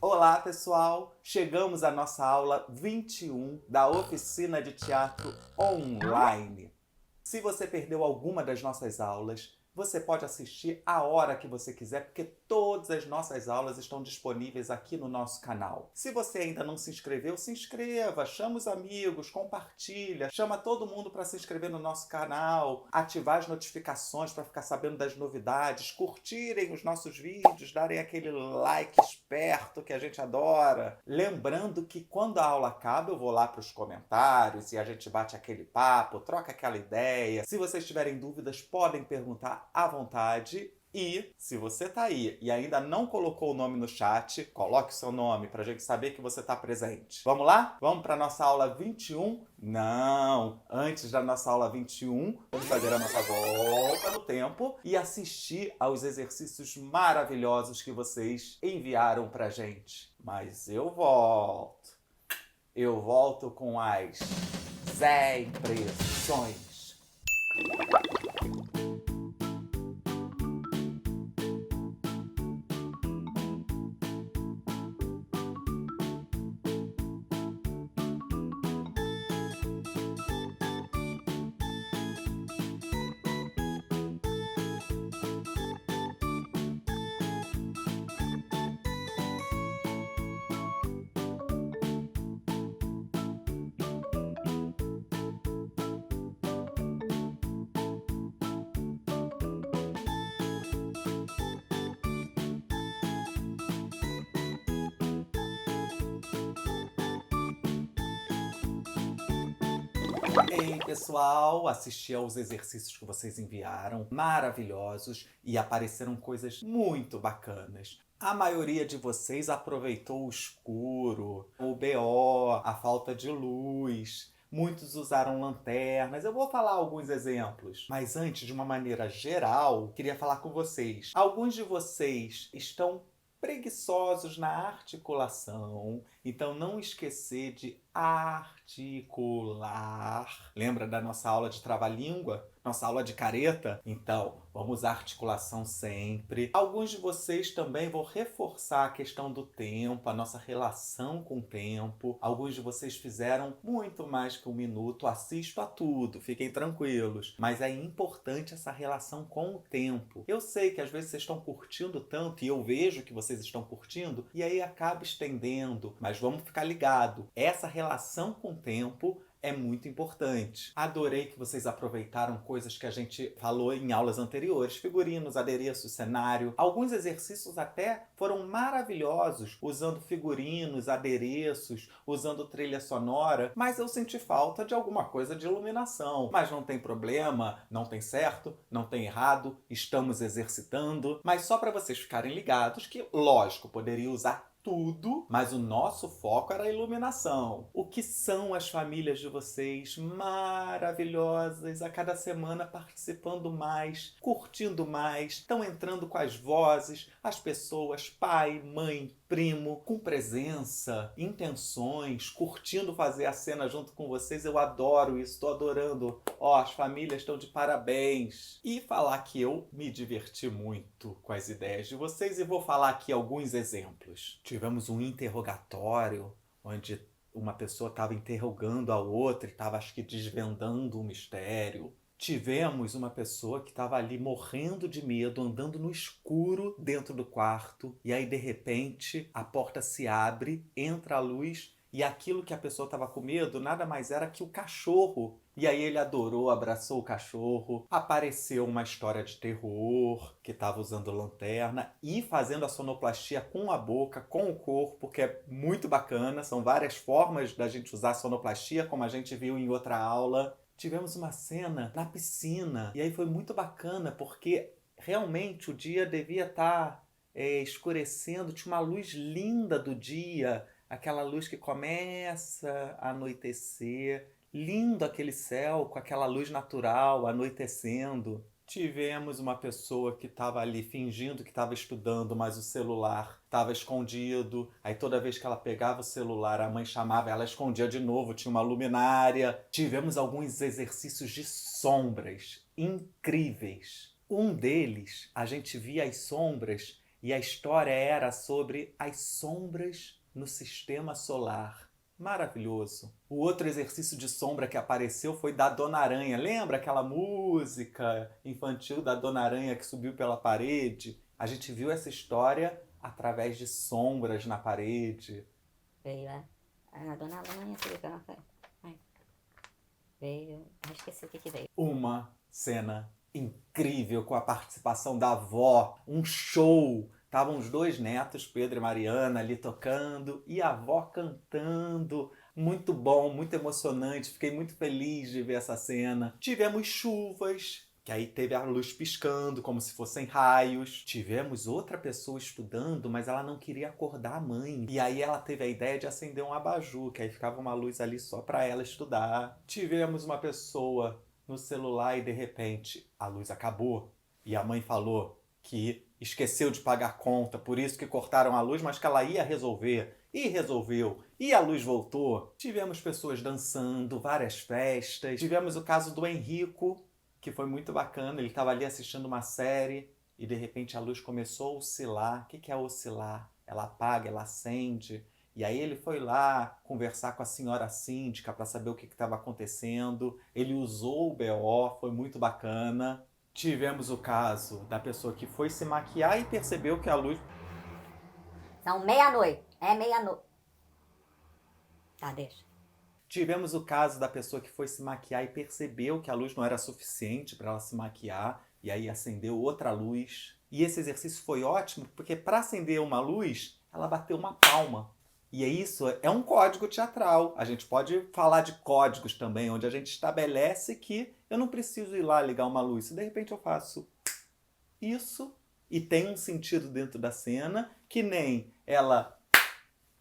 Olá, pessoal! Chegamos à nossa aula 21 da oficina de teatro online. Se você perdeu alguma das nossas aulas, você pode assistir a hora que você quiser, porque todas as nossas aulas estão disponíveis aqui no nosso canal. Se você ainda não se inscreveu, se inscreva, chama os amigos, compartilha, chama todo mundo para se inscrever no nosso canal, ativar as notificações para ficar sabendo das novidades, curtirem os nossos vídeos, darem aquele like esperto que a gente adora. Lembrando que quando a aula acaba, eu vou lá para os comentários e a gente bate aquele papo, troca aquela ideia. Se vocês tiverem dúvidas, podem perguntar à vontade. E se você tá aí e ainda não colocou o nome no chat, coloque o seu nome pra gente saber que você tá presente. Vamos lá? Vamos pra nossa aula 21? Não! Antes da nossa aula 21, vamos fazer a nossa volta no tempo e assistir aos exercícios maravilhosos que vocês enviaram pra gente. Mas eu volto. Eu volto com as impressões. Ei, pessoal, assisti aos exercícios que vocês enviaram, maravilhosos, e apareceram coisas muito bacanas. A maioria de vocês aproveitou o escuro, o BO, a falta de luz. Muitos usaram lanternas. Eu vou falar alguns exemplos. Mas antes, de uma maneira geral, queria falar com vocês. Alguns de vocês estão preguiçosos na articulação, então não esquecer de articular. Lembra da nossa aula de trava-língua? Nossa aula de careta? Então, vamos usar articulação sempre. Alguns de vocês também vão reforçar a questão do tempo, a nossa relação com o tempo. Alguns de vocês fizeram muito mais que 1 minuto. Assisto a tudo, fiquem tranquilos. Mas é importante essa relação com o tempo. Eu sei que às vezes vocês estão curtindo tanto, e eu vejo que vocês estão curtindo, e aí acaba estendendo. Mas vamos ficar ligado. Essa relação com o tempo é muito importante. Adorei que vocês aproveitaram coisas que a gente falou em aulas anteriores. Figurinos, adereços, cenário. Alguns exercícios até foram maravilhosos, usando figurinos, adereços, usando trilha sonora, mas eu senti falta de alguma coisa de iluminação. Mas não tem problema, não tem certo, não tem errado, estamos exercitando. Mas só para vocês ficarem ligados que, lógico, poderia usar tudo, mas o nosso foco era a iluminação. O que são as famílias de vocês maravilhosas, a cada semana participando mais, curtindo mais, estão entrando com as vozes, as pessoas, pai, mãe, primo, com presença, intenções, curtindo fazer a cena junto com vocês. Eu adoro isso, estou adorando. Ó, as famílias estão de parabéns. E falar que eu me diverti muito com as ideias de vocês e vou falar aqui alguns exemplos. Tivemos um interrogatório onde uma pessoa estava interrogando a outra e estava, acho que, desvendando um mistério. Tivemos uma pessoa que estava ali morrendo de medo, andando no escuro dentro do quarto, e aí, de repente, a porta se abre, entra a luz, e aquilo que a pessoa estava com medo nada mais era que o cachorro. E aí ele adorou, abraçou o cachorro. Apareceu uma história de terror, que estava usando lanterna e fazendo a sonoplastia com a boca, com o corpo, que é muito bacana. São várias formas da gente usar a sonoplastia, como a gente viu em outra aula. Tivemos uma cena na piscina, e aí foi muito bacana, porque realmente o dia devia estar escurecendo, tinha uma luz linda do dia, aquela luz que começa a anoitecer, lindo aquele céu com aquela luz natural anoitecendo. Tivemos uma pessoa que estava ali fingindo que estava estudando, mas o celular estava escondido. Aí toda vez que ela pegava o celular, a mãe chamava, ela escondia de novo, tinha uma luminária. Tivemos alguns exercícios de sombras incríveis. Um deles, a gente via as sombras e a história era sobre as sombras no sistema solar. Maravilhoso. O outro exercício de sombra que apareceu foi da Dona Aranha. Lembra aquela música infantil da Dona Aranha que subiu pela parede? A gente viu essa história através de sombras na parede. Veio a Dona Aranha subiu pela parede. Veio. Esqueci o que veio. Uma cena incrível com a participação da avó. Um show. Estavam os dois netos, Pedro e Mariana, ali tocando e a avó cantando. Muito bom, muito emocionante. Fiquei muito feliz de ver essa cena. Tivemos chuvas, que aí teve a luz piscando, como se fossem raios. Tivemos outra pessoa estudando, mas ela não queria acordar a mãe. E aí ela teve a ideia de acender um abajur, que aí ficava uma luz ali só para ela estudar. Tivemos uma pessoa no celular e de repente a luz acabou. E a mãe falou que esqueceu de pagar a conta, por isso que cortaram a luz, mas que ela ia resolver. E resolveu. E a luz voltou. Tivemos pessoas dançando, várias festas. Tivemos o caso do Henrico, que foi muito bacana. Ele estava ali assistindo uma série e de repente a luz começou a oscilar. O que é oscilar? Ela apaga, ela acende. E aí ele foi lá conversar com a senhora síndica para saber o que estava acontecendo. Ele usou o BO, foi muito bacana. Tivemos o caso da pessoa que foi se maquiar e percebeu que a luz... São meia-noite. É meia-noite. Tá, deixa. Tivemos o caso da pessoa que foi se maquiar e percebeu que a luz não era suficiente para ela se maquiar e aí acendeu outra luz. E esse exercício foi ótimo porque para acender uma luz, ela bateu uma palma. E isso é um código teatral. A gente pode falar de códigos também, onde a gente estabelece que eu não preciso ir lá ligar uma luz. Se de repente eu faço isso e tem um sentido dentro da cena, que nem ela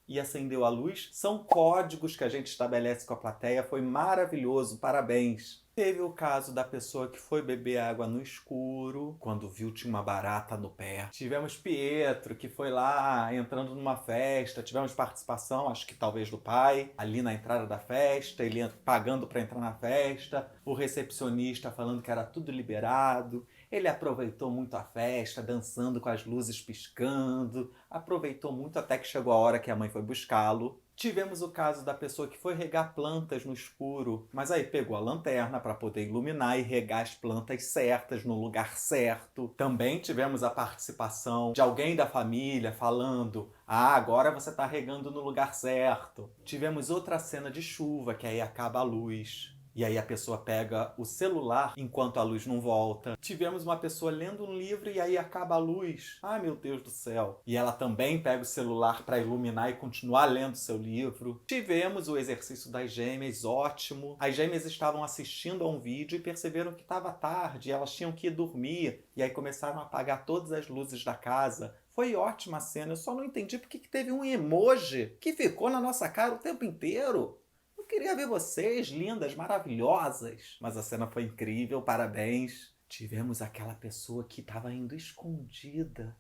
e acendeu a luz, são códigos que a gente estabelece com a plateia. Foi maravilhoso, parabéns. Teve o caso da pessoa que foi beber água no escuro, quando viu tinha uma barata no pé. Tivemos Pietro, que foi lá entrando numa festa. Tivemos participação, acho que talvez do pai, ali na entrada da festa, ele pagando para entrar na festa. O recepcionista falando que era tudo liberado. Ele aproveitou muito a festa, dançando com as luzes piscando. Aproveitou muito até que chegou a hora que a mãe foi buscá-lo. Tivemos o caso da pessoa que foi regar plantas no escuro, mas aí pegou a lanterna para poder iluminar e regar as plantas certas, no lugar certo. Também tivemos a participação de alguém da família falando: ah, agora você está regando no lugar certo. Tivemos outra cena de chuva, que aí acaba a luz. E aí a pessoa pega o celular enquanto a luz não volta. Tivemos uma pessoa lendo um livro e aí acaba a luz. Ai, meu Deus do céu. E ela também pega o celular para iluminar e continuar lendo seu livro. Tivemos o exercício das gêmeas, ótimo. As gêmeas estavam assistindo a um vídeo e perceberam que estava tarde, elas tinham que ir dormir. E aí começaram a apagar todas as luzes da casa. Foi ótima a cena, eu só não entendi porque que teve um emoji que ficou na nossa cara o tempo inteiro. Eu queria ver vocês, lindas, maravilhosas. Mas a cena foi incrível, parabéns. Tivemos aquela pessoa que estava indo escondida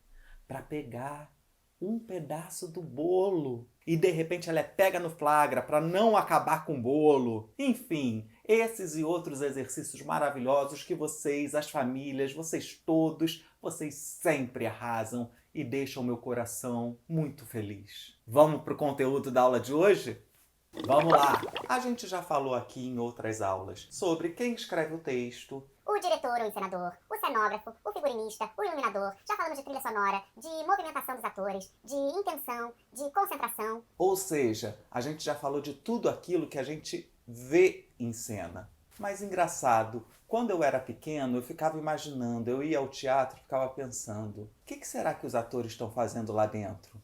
para pegar um pedaço do bolo. E de repente ela é pega no flagra para não acabar com o bolo. Enfim, esses e outros exercícios maravilhosos que vocês, as famílias, vocês todos, vocês sempre arrasam e deixam meu coração muito feliz. Vamos para o conteúdo da aula de hoje? Vamos lá! A gente já falou aqui em outras aulas sobre quem escreve o texto, o diretor ou encenador, o cenógrafo, o figurinista, o iluminador. Já falamos de trilha sonora, de movimentação dos atores, de intenção, de concentração. ou seja, a gente já falou de tudo aquilo que a gente vê em cena. Mas engraçado, quando eu era pequeno, eu ficava imaginando, eu ia ao teatro e ficava pensando, o que será que os atores estão fazendo lá dentro?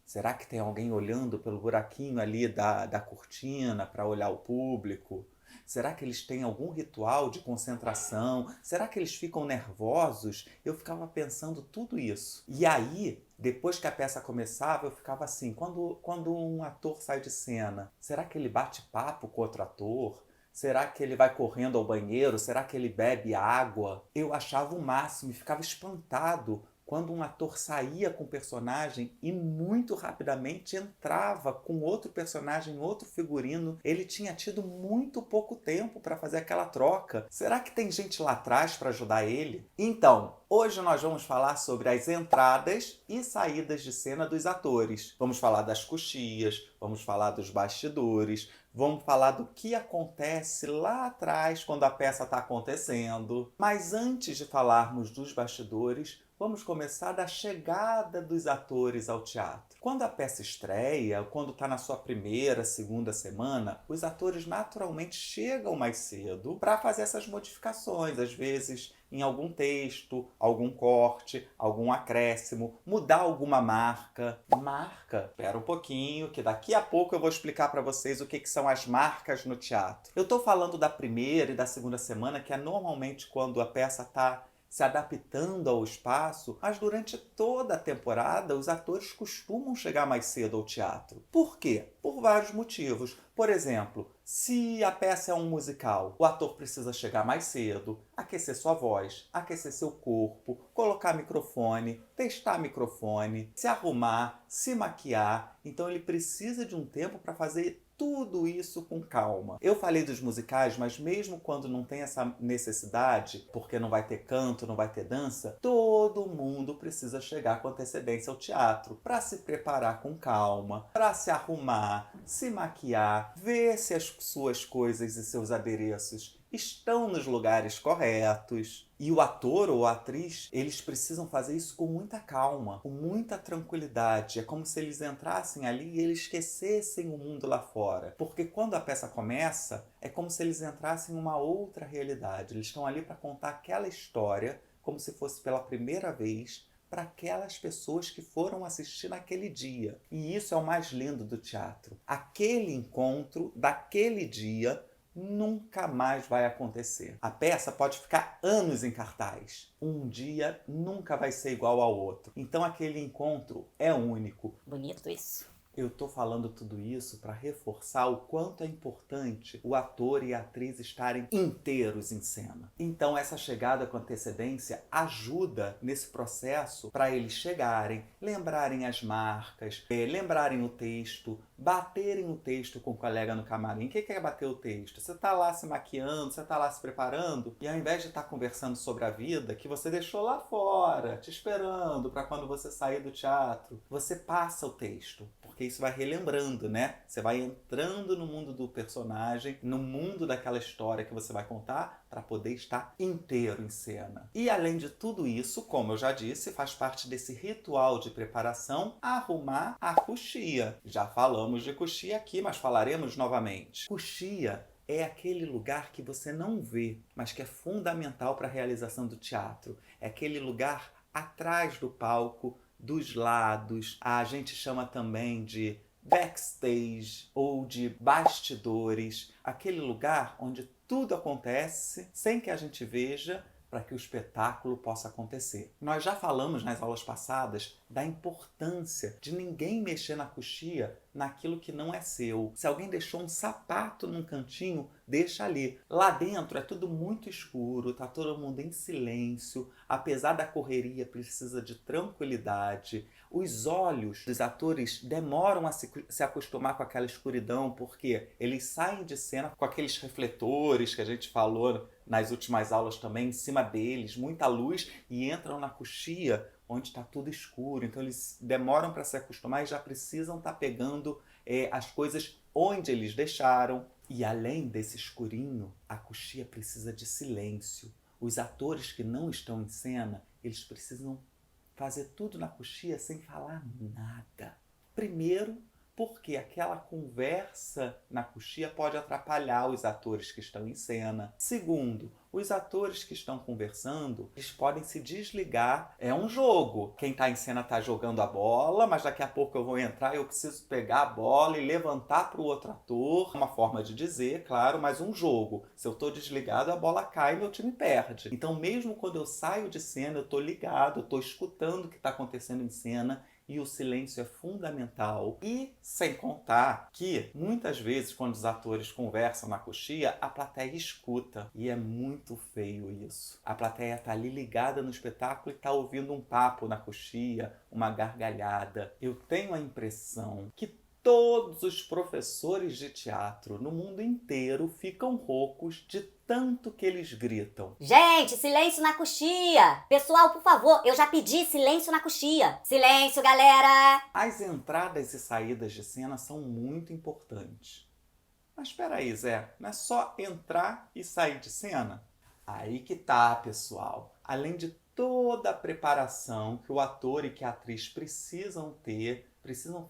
Será que tem alguém olhando pelo buraquinho ali da cortina para olhar o público? Será que eles têm algum ritual de concentração? Será que eles ficam nervosos? Eu ficava pensando tudo isso. E aí, depois que a peça começava, eu ficava assim, quando um ator sai de cena, será que ele bate papo com outro ator? Será que ele vai correndo ao banheiro? Será que ele bebe água? Eu achava o máximo e ficava espantado quando um ator saía com o personagem e muito rapidamente entrava com outro personagem, outro figurino. Ele tinha tido muito pouco tempo para fazer aquela troca. Será que tem gente lá atrás para ajudar ele? Então, hoje nós vamos falar sobre as entradas e saídas de cena dos atores. Vamos falar das coxias, vamos falar dos bastidores, vamos falar do que acontece lá atrás quando a peça está acontecendo. Mas antes de falarmos dos bastidores, vamos começar da chegada dos atores ao teatro. Quando a peça estreia, quando está na sua primeira, segunda semana, os atores naturalmente chegam mais cedo para fazer essas modificações, às vezes em algum texto, algum corte, algum acréscimo, mudar alguma marca. Marca? Espera um pouquinho, que daqui a pouco eu vou explicar para vocês o que são as marcas no teatro. Eu estou falando da primeira e da segunda semana, que é normalmente quando a peça está se adaptando ao espaço, mas durante toda a temporada os atores costumam chegar mais cedo ao teatro. Por quê? Por vários motivos. Por exemplo, se a peça é um musical, o ator precisa chegar mais cedo, aquecer sua voz, aquecer seu corpo, colocar microfone, testar microfone, se arrumar, se maquiar. Então ele precisa de um tempo para fazer tudo isso com calma. Eu falei dos musicais, mas mesmo quando não tem essa necessidade, porque não vai ter canto, não vai ter dança, todo mundo precisa chegar com antecedência ao teatro para se preparar com calma, para se arrumar, se maquiar, ver se as suas coisas e seus adereços estão nos lugares corretos. E o ator ou a atriz, eles precisam fazer isso com muita calma, com muita tranquilidade. É como se eles entrassem ali e eles esquecessem o mundo lá fora. Porque quando a peça começa, é como se eles entrassem em uma outra realidade. Eles estão ali para contar aquela história como se fosse pela primeira vez para aquelas pessoas que foram assistir naquele dia. E isso é o mais lindo do teatro. Aquele encontro daquele dia nunca mais vai acontecer. A peça pode ficar anos em cartaz. Um dia nunca vai ser igual ao outro. Então aquele encontro é único. Bonito isso. Eu tô falando tudo isso para reforçar o quanto é importante o ator e a atriz estarem inteiros em cena. Então essa chegada com antecedência ajuda nesse processo para eles chegarem, lembrarem as marcas, lembrarem o texto, baterem o texto com o colega no camarim. O que é bater o texto? Você tá lá se maquiando, você tá lá se preparando e ao invés de estar conversando sobre a vida que você deixou lá fora, te esperando para quando você sair do teatro, você passa o texto. Porque isso vai relembrando, né? Você vai entrando no mundo do personagem, no mundo daquela história que você vai contar para poder estar inteiro em cena. E além de tudo isso, como eu já disse, faz parte desse ritual de preparação arrumar a coxia. Já falamos de coxia aqui, mas falaremos novamente. Coxia é aquele lugar que você não vê, mas que é fundamental para a realização do teatro. É aquele lugar atrás do palco, dos lados, a gente chama também de backstage ou de bastidores, aquele lugar onde tudo acontece sem que a gente veja para que o espetáculo possa acontecer. Nós já falamos nas aulas passadas da importância de ninguém mexer na coxia naquilo que não é seu. Se alguém deixou um sapato num cantinho, deixa ali. Lá dentro é tudo muito escuro, tá todo mundo em silêncio, apesar da correria precisa de tranquilidade. Os olhos dos atores demoram a se acostumar com aquela escuridão, porque eles saem de cena com aqueles refletores que a gente falou nas últimas aulas também, em cima deles, muita luz, e entram na coxia onde está tudo escuro. Então eles demoram para se acostumar e já precisam estar pegando as coisas onde eles deixaram. E além desse escurinho, a coxia precisa de silêncio. Os atores que não estão em cena, eles precisam fazer tudo na coxia sem falar nada. Primeiro, porque aquela conversa na coxia pode atrapalhar os atores que estão em cena. Segundo, os atores que estão conversando, eles podem se desligar. É um jogo. Quem está em cena está jogando a bola, mas daqui a pouco eu vou entrar e eu preciso pegar a bola e levantar para o outro ator. Uma forma de dizer, claro, mas um jogo. Se eu estou desligado, a bola cai e meu time perde. Então, mesmo quando eu saio de cena, eu estou ligado, eu estou escutando o que está acontecendo em cena e o silêncio é fundamental. E sem contar que, muitas vezes, quando os atores conversam na coxia, a plateia escuta. E é muito feio isso. A plateia está ali ligada no espetáculo e está ouvindo um papo na coxia, uma gargalhada. Eu tenho a impressão que todos os professores de teatro no mundo inteiro ficam roucos de tanto que eles gritam. Gente, silêncio na coxia! Pessoal, por favor, eu já pedi silêncio na coxia. Silêncio, galera! As entradas e saídas de cena são muito importantes. Mas espera aí, Zé, não é só entrar e sair de cena? Aí que tá, pessoal. Além de toda a preparação que o ator e que a atriz precisam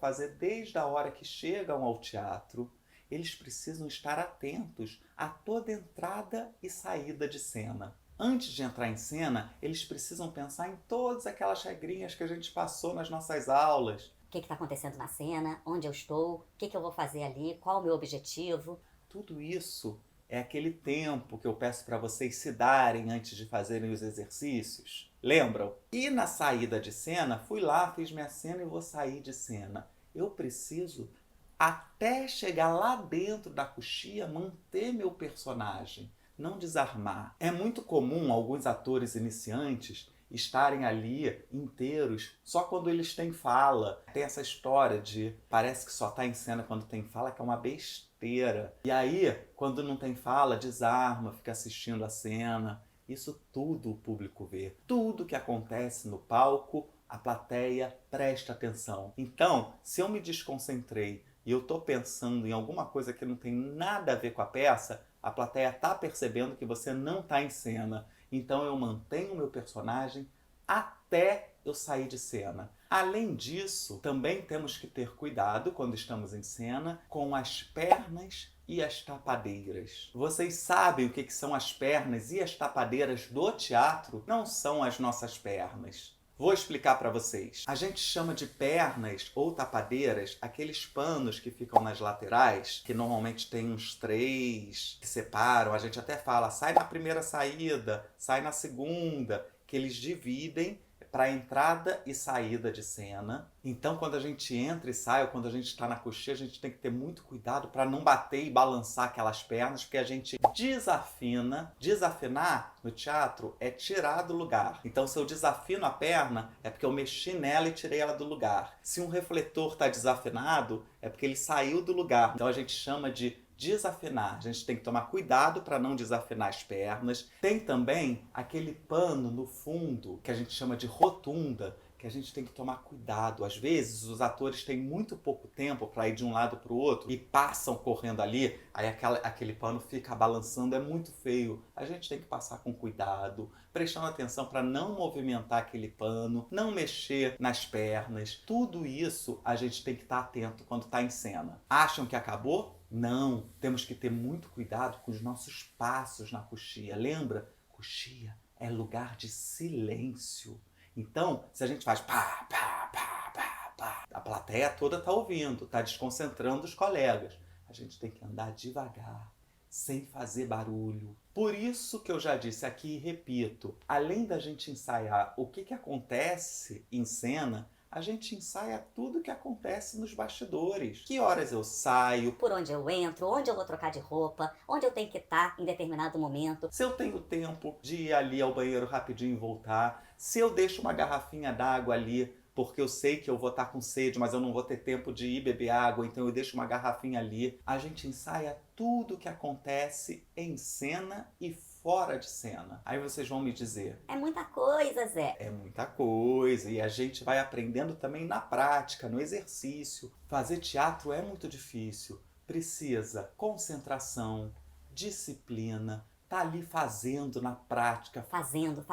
fazer desde a hora que chegam ao teatro, eles precisam estar atentos a toda entrada e saída de cena. Antes de entrar em cena, eles precisam pensar em todas aquelas regrinhas que a gente passou nas nossas aulas. O que está acontecendo na cena? Onde eu estou? O que eu vou fazer ali? Qual o meu objetivo? Tudo isso é aquele tempo que eu peço para vocês se darem antes de fazerem os exercícios. Lembram? E na saída de cena, fui lá, fiz minha cena e vou sair de cena. Eu preciso, até chegar lá dentro da coxia, manter meu personagem, não desarmar. É muito comum alguns atores iniciantes estarem ali inteiros só quando eles têm fala. Tem essa história de parece que só está em cena quando tem fala, que é uma besteira. E aí, quando não tem fala, desarma, fica assistindo a cena. Isso tudo o público vê. Tudo que acontece no palco, a plateia presta atenção. Então, se eu me desconcentrei e eu estou pensando em alguma coisa que não tem nada a ver com a peça, a plateia está percebendo que você não está em cena. Então eu mantenho o meu personagem até eu sair de cena. Além disso, também temos que ter cuidado quando estamos em cena com as pernas e as tapadeiras. Vocês sabem o que são as pernas e as tapadeiras do teatro? Não são as nossas pernas. Vou explicar para vocês. A gente chama de pernas ou tapadeiras aqueles panos que ficam nas laterais, que normalmente tem uns 3 que separam. A gente até fala, sai na primeira saída, sai na segunda, que eles dividem para entrada e saída de cena. Então, quando a gente entra e sai, ou quando a gente está na coxia, a gente tem que ter muito cuidado para não bater e balançar aquelas pernas, porque a gente desafina. Desafinar no teatro é tirar do lugar. Então, se eu desafino a perna, é porque eu mexi nela e tirei ela do lugar. Se um refletor está desafinado, é porque ele saiu do lugar. Então, a gente chama de desafinar. A gente tem que tomar cuidado para não desafinar as pernas. Tem também aquele pano no fundo, que a gente chama de rotunda, que a gente tem que tomar cuidado. Às vezes, os atores têm muito pouco tempo para ir de um lado para o outro e passam correndo ali, aí aquele pano fica balançando, é muito feio. A gente tem que passar com cuidado, prestando atenção para não movimentar aquele pano, não mexer nas pernas. Tudo isso a gente tem que estar atento quando está em cena. Acham que acabou? Não, temos que ter muito cuidado com os nossos passos na coxia. Lembra? Coxia é lugar de silêncio. Então, se a gente faz pá, pá, pá, pá, pá, a plateia toda está ouvindo, está desconcentrando os colegas. A gente tem que andar devagar, sem fazer barulho. Por isso que eu já disse aqui e repito, além da gente ensaiar o que acontece em cena, a gente ensaia tudo que acontece nos bastidores. Que horas eu saio? Por onde eu entro? Onde eu vou trocar de roupa? Onde eu tenho que estar em determinado momento? Se eu tenho tempo de ir ali ao banheiro rapidinho e voltar. Se eu deixo uma garrafinha d'água ali, porque eu sei que eu vou estar com sede, mas eu não vou ter tempo de ir beber água, então eu deixo uma garrafinha ali. A gente ensaia tudo que acontece em cena e fora de cena. Aí vocês vão me dizer, É muita coisa, Zé. é muita coisa e a gente vai aprendendo também na prática, no exercício. Fazer teatro é muito difícil. Precisa concentração, disciplina, tá ali fazendo na prática. Fazendo,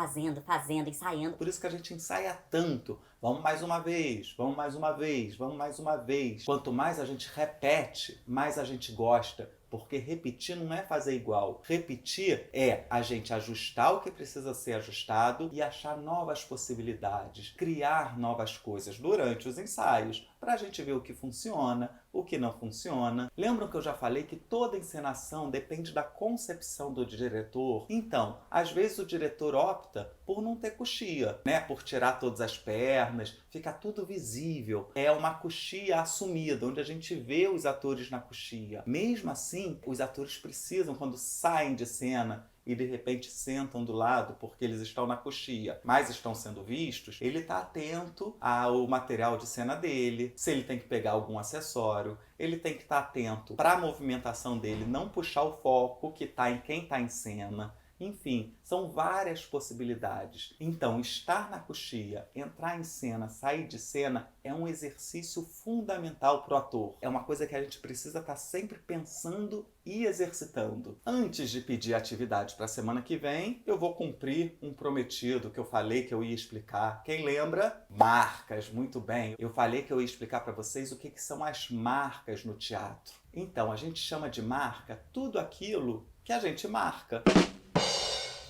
ensaiando. Por isso que a gente ensaia tanto. Vamos mais uma vez, vamos mais uma vez, vamos mais uma vez. Quanto mais a gente repete, mais a gente gosta. Porque repetir não é fazer igual. Repetir é a gente ajustar o que precisa ser ajustado e achar novas possibilidades, criar novas coisas durante os ensaios, para a gente ver o que funciona, o que não funciona. Lembram que eu já falei que toda encenação depende da concepção do diretor? Então, às vezes o diretor opta por não ter coxia, né? Por tirar todas as pernas, fica tudo visível. É uma coxia assumida, onde a gente vê os atores na coxia. Mesmo assim, os atores precisam, quando saem de cena, e de repente sentam do lado porque eles estão na coxia, mas estão sendo vistos, ele está atento ao material de cena dele, se ele tem que pegar algum acessório, ele tem que estar atento para a movimentação dele, não puxar o foco que está em quem está em cena. Enfim, são várias possibilidades. Então, estar na coxia, entrar em cena, sair de cena é um exercício fundamental para o ator. É uma coisa que a gente precisa estar sempre pensando e exercitando. Antes de pedir atividade para a semana que vem, eu vou cumprir um prometido que eu falei que eu ia explicar. Quem lembra? Marcas, muito bem. Eu falei que eu ia explicar para vocês o que são as marcas no teatro. Então, a gente chama de marca tudo aquilo que a gente marca.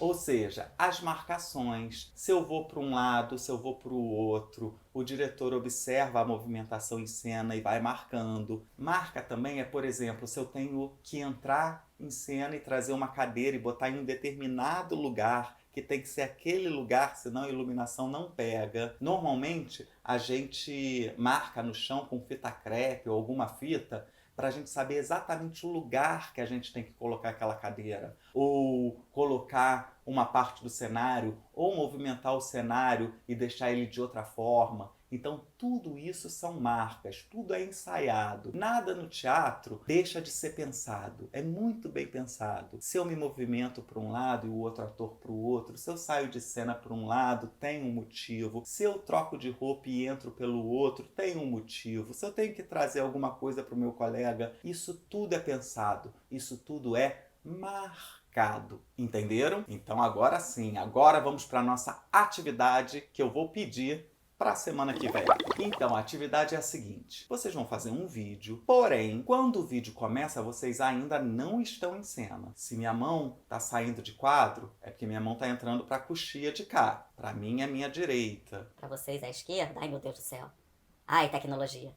Ou seja, as marcações. Se eu vou para um lado, se eu vou para o outro, o diretor observa a movimentação em cena e vai marcando. Marca também é, por exemplo, se eu tenho que entrar em cena e trazer uma cadeira e botar em um determinado lugar, que tem que ser aquele lugar, senão a iluminação não pega. Normalmente, a gente marca no chão com fita crepe ou alguma fita, para a gente saber exatamente o lugar que a gente tem que colocar aquela cadeira, ou colocar uma parte do cenário, ou movimentar o cenário e deixar ele de outra forma. Então, tudo isso são marcas, tudo é ensaiado. Nada no teatro deixa de ser pensado, é muito bem pensado. Se eu me movimento para um lado e o outro ator para o outro, se eu saio de cena para um lado, tem um motivo. Se eu troco de roupa e entro pelo outro, tem um motivo. Se eu tenho que trazer alguma coisa para o meu colega, isso tudo é pensado, isso tudo é marcado. Entenderam? Então agora sim, agora vamos para a nossa atividade que eu vou pedir para a semana que vem. Então, a atividade é a seguinte. Vocês vão fazer um vídeo, porém, quando o vídeo começa, vocês ainda não estão em cena. Se minha mão está saindo de quadro, é porque minha mão está entrando para a coxia de cá. Para mim é minha direita. Para vocês à esquerda? Ai, meu Deus do céu. Ai, tecnologia.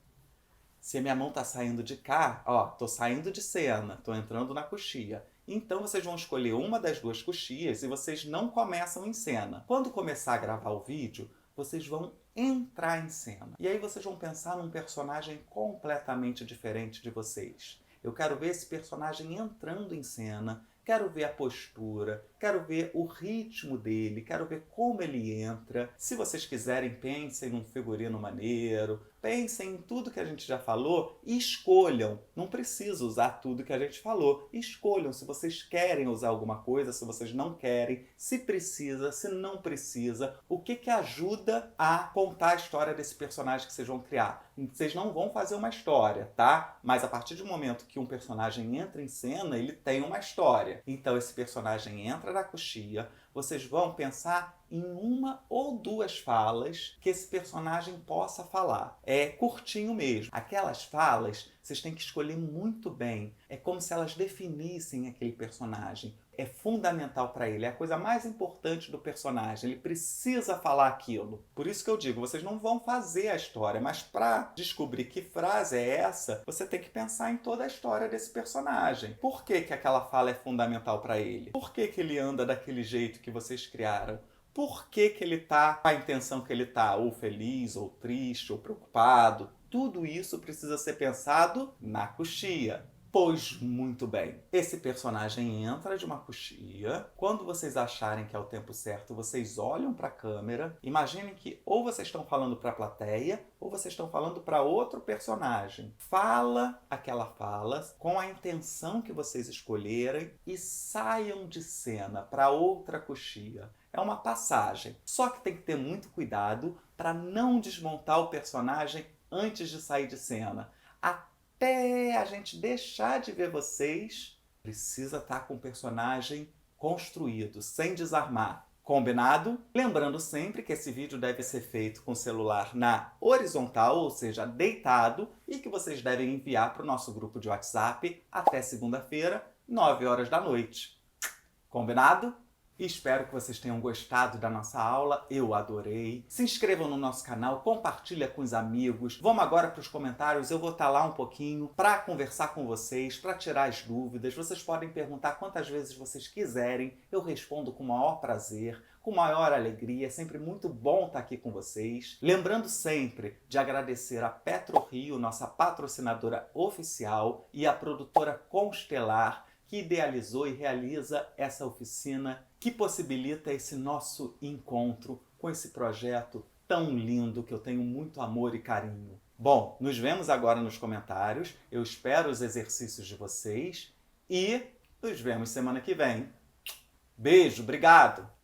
Se a minha mão está saindo de cá, ó, tô saindo de cena, tô entrando na coxia. Então vocês vão escolher uma das duas coxias e vocês não começam em cena. Quando começar a gravar o vídeo, vocês vão entrar em cena. E aí vocês vão pensar num personagem completamente diferente de vocês. Eu quero ver esse personagem entrando em cena, quero ver a postura, quero ver o ritmo dele, quero ver como ele entra. Se vocês quiserem, pensem num figurino maneiro, pensem em tudo que a gente já falou e escolham. Não precisa usar tudo que a gente falou. Escolham se vocês querem usar alguma coisa, se vocês não querem, se precisa, se não precisa. O que ajuda a contar a história desse personagem que vocês vão criar. Vocês não vão fazer uma história, tá? Mas a partir do momento que um personagem entra em cena, ele tem uma história. Então esse personagem entra na coxia, vocês vão pensar em uma ou duas falas que esse personagem possa falar. É curtinho mesmo. Aquelas falas, vocês têm que escolher muito bem. É como se elas definissem aquele personagem. É fundamental para ele, é a coisa mais importante do personagem. Ele precisa falar aquilo. Por isso que eu digo, vocês não vão fazer a história, mas para descobrir que frase é essa, você tem que pensar em toda a história desse personagem. Por que aquela fala é fundamental para ele? Por que ele anda daquele jeito que vocês criaram? Por que ele tá com a intenção que ele tá, ou feliz, ou triste, ou preocupado? Tudo isso precisa ser pensado na coxia. Pois muito bem, esse personagem entra de uma coxia. Quando vocês acharem que é o tempo certo, vocês olham para a câmera. Imaginem que ou vocês estão falando para a plateia, ou vocês estão falando para outro personagem. Fala aquela fala com a intenção que vocês escolherem e saiam de cena para outra coxia. É uma passagem. Só que tem que ter muito cuidado para não desmontar o personagem antes de sair de cena. Até a gente deixar de ver vocês, precisa estar com o personagem construído, sem desarmar. Combinado? Lembrando sempre que esse vídeo deve ser feito com o celular na horizontal, ou seja, deitado, e que vocês devem enviar para o nosso grupo de WhatsApp até segunda-feira, 9 horas da noite. Combinado? Espero que vocês tenham gostado da nossa aula, eu adorei. Se inscrevam no nosso canal, compartilha com os amigos. Vamos agora para os comentários, eu vou estar lá um pouquinho para conversar com vocês, para tirar as dúvidas. Vocês podem perguntar quantas vezes vocês quiserem, eu respondo com o maior prazer, com maior alegria, é sempre muito bom estar aqui com vocês. Lembrando sempre de agradecer a PetroRio, nossa patrocinadora oficial, e a produtora Constelar, que idealizou e realiza essa oficina que possibilita esse nosso encontro com esse projeto tão lindo que eu tenho muito amor e carinho. Bom, nos vemos agora nos comentários, eu espero os exercícios de vocês e nos vemos semana que vem. Beijo, obrigado!